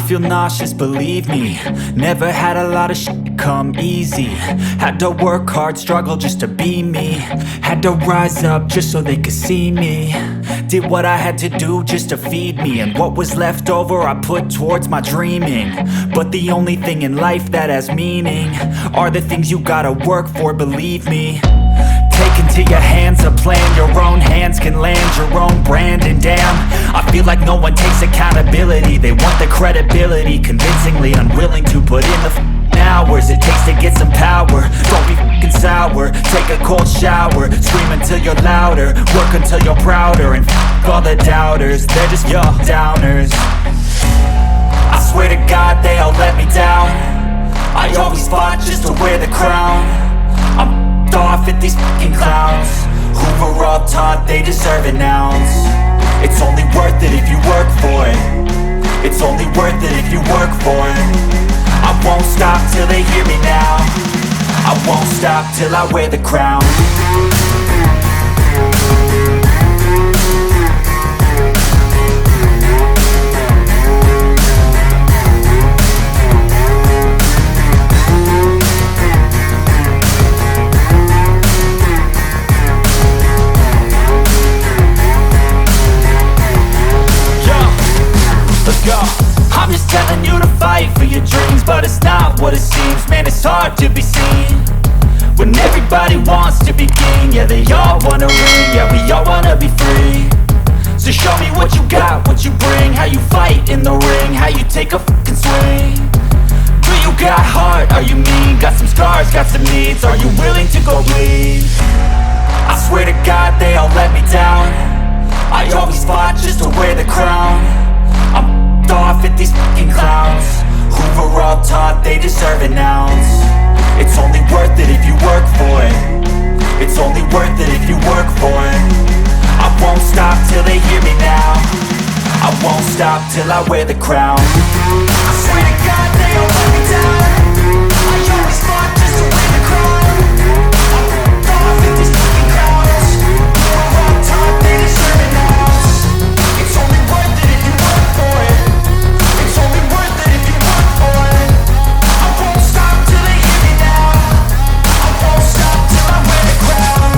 feel nauseous, believe me. Never had a lot of shit come easy. Had to work hard, struggle just to be me. Had to rise up just so they could see me. Did what I had to do just to feed me, and what was left over I put towards my dreaming. But the only thing in life that has meaning are the things you gotta work for, believe me. Take into your hands a plan, your own hands can land your own brand. And damn, I feel like no one takes accountability. They want the credibility, convincingly unwilling to put in the hours it takes to get some power. Don't be f***ing sour, take a cold shower. Scream until you're louder, work until you're prouder. And f*** all the doubters, they're just your downers. I swear to God they all let me down. I always fought just to wear the crown. I'm off at these fucking clowns who were all taught they deserve an ounce. It's only worth it if you work for it. It's only worth it if you work for it. I won't stop till they hear me now. I won't stop till I wear the crown. I'm just telling you to fight for your dreams, but it's not what it seems. Man, it's hard to be seen when everybody wants to be king. Yeah, they all wanna ring, yeah, we all wanna be free. So show me what you got, what you bring, how you fight in the ring, how you take a fucking swing. Do you got heart, are you mean? Got some scars, got some needs, are you willing to go bleed? I swear to God they all let me down. I always fought just to wear the crown. I'm off at these fucking clowns who were all taught they deserve an ounce. It's only worth it if you work for it. It's only worth it if you work for it. I won't stop till they hear me now. I won't stop till I wear the crown. I swear to God they all let me down. I always fought just to wear the crown. I'm off at these fucking clowns who were all taught they deserve an ounce. It's only worth it if you work for it. It's only worth it if you work for it. I won't stop till they hear me now. I won't stop till I wear the crown.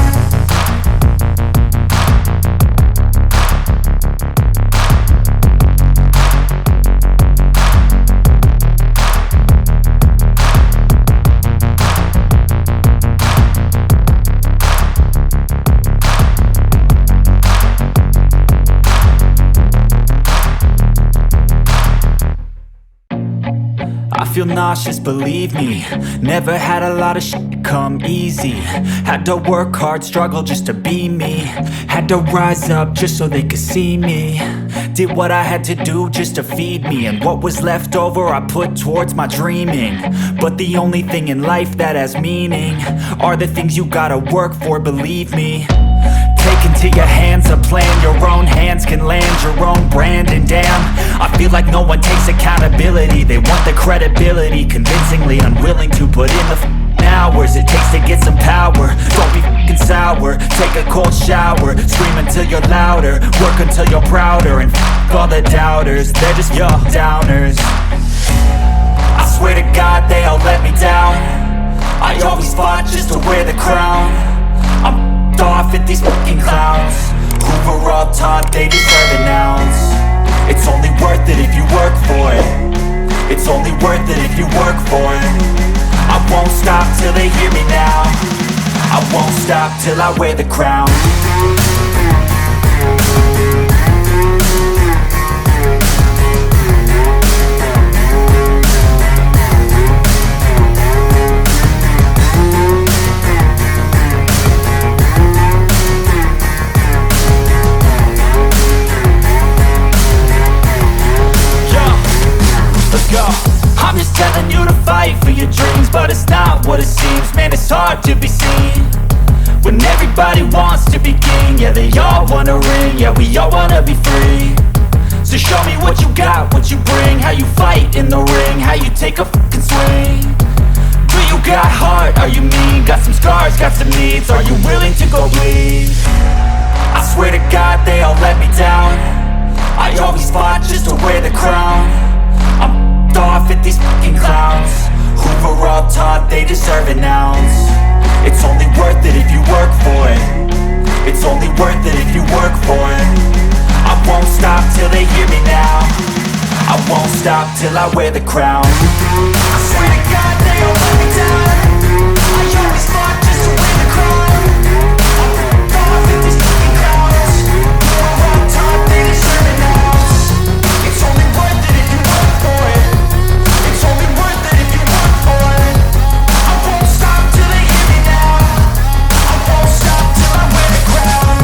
I feel nauseous, believe me. Never had a lot of shit come easy. Had to work hard, struggle just to be me. Had to rise up just so they could see me. Did what I had to do just to feed me, and what was left over I put towards my dreaming. But the only thing in life that has meaning are the things you gotta work for, believe me. Take into your hands a plan, your own hands can land your own brand. And damn, I feel like no one takes accountability. They want the credibility, convincingly unwilling to put in the hours it takes to get some power. Don't be f***ing sour, take a cold shower. Scream until you're louder, work until you're prouder. And f*** all the doubters, they're just your downers. I swear to God they all let me down. I always fought just to wear the crown. I'm off at these fucking clowns who were all taught they deserve an ounce. It's only worth it if you work for it. It's only worth it if you work for it. I won't stop till they hear me now. I won't stop till I wear the crown. I'm just telling you to fight for your dreams, but it's not what it seems. Man, it's hard to be seen when everybody wants to be king. Yeah, they all wanna ring, yeah, we all wanna be free. So show me what you got, what you bring, how you fight in the ring, how you take a fucking swing. Do you got heart, are you mean? Got some scars, got some needs, are you willing to go bleed? I swear to God they all let me down. I always fought just to wear the crown. I'm taught they deserve an ounce. It's only worth it if you work for it. It's only worth it if you work for it. I won't stop till they hear me now. I won't stop till I wear the crown. I swear to God they all let me down. I always fought just to win the crown. I'm off at these fucking clowns. We're all taught they deserve an ounce. It's only worth it if you work for it. It's only worth it if you work for it. I won't stop till they hear me now. I won't stop till I wear the crown.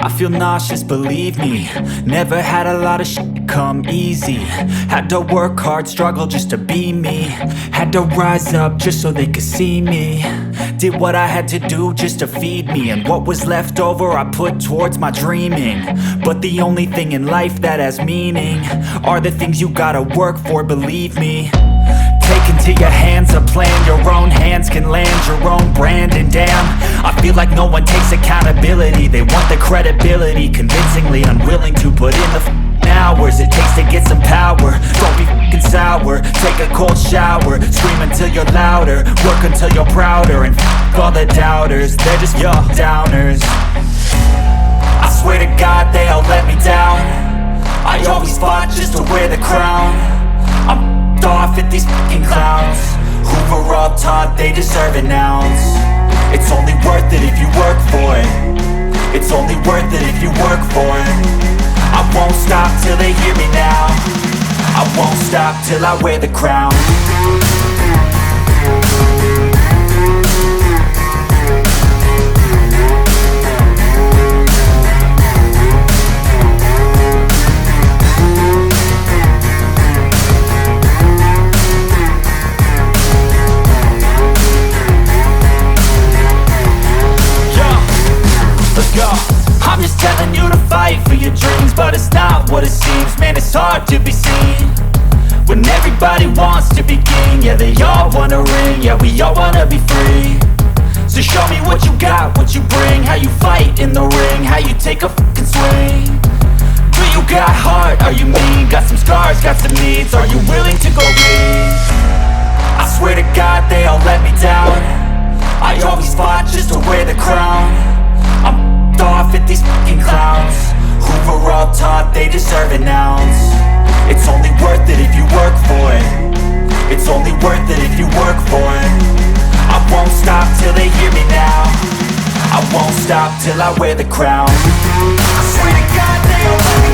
I feel nauseous, believe me. Never had a lot of shit come easy. Had to work hard, struggle just to be me. Had to rise up just so they could see me. Did what I had to do just to feed me. And what was left over I put towards my dreaming. But the only thing in life that has meaning are the things you gotta work for, believe me. Take into your hands a plan. Your own hands can land your own brand. And damn, I feel like no one takes accountability. They want the credibility, convincingly unwilling to put in the hours it takes to get some power. Don't be f***ing sour. Take a cold shower. Scream until you're louder. Work until you're prouder. And f*** all the doubters, they're just your downers. I swear to God they all let me down. I always fought just to wear the crown. I'm off at these fucking clowns who were all taught they deserve an ounce. It's only worth it if you work for it. It's only worth it if you work for it. I won't stop till they hear me now. I won't stop till I wear the crown. I'm just telling you to fight for your dreams, but it's not what it seems. Man, it's hard to be seen when everybody wants to be king. Yeah, they all wanna ring, yeah, we all wanna be free. So show me what you got, what you bring, how you fight in the ring, how you take a fucking swing. Do you got heart, are you mean? Got some scars, got some needs, are you willing to go bleed? I swear to God they all let me down. I always fought just to wear the crown. I'm off at these fucking clowns who were all taught they deserve an ounce. It's only worth it if you work for it. It's only worth it if you work for it. I won't stop till they hear me now. I won't stop till I wear the crown. I swear to God they all let me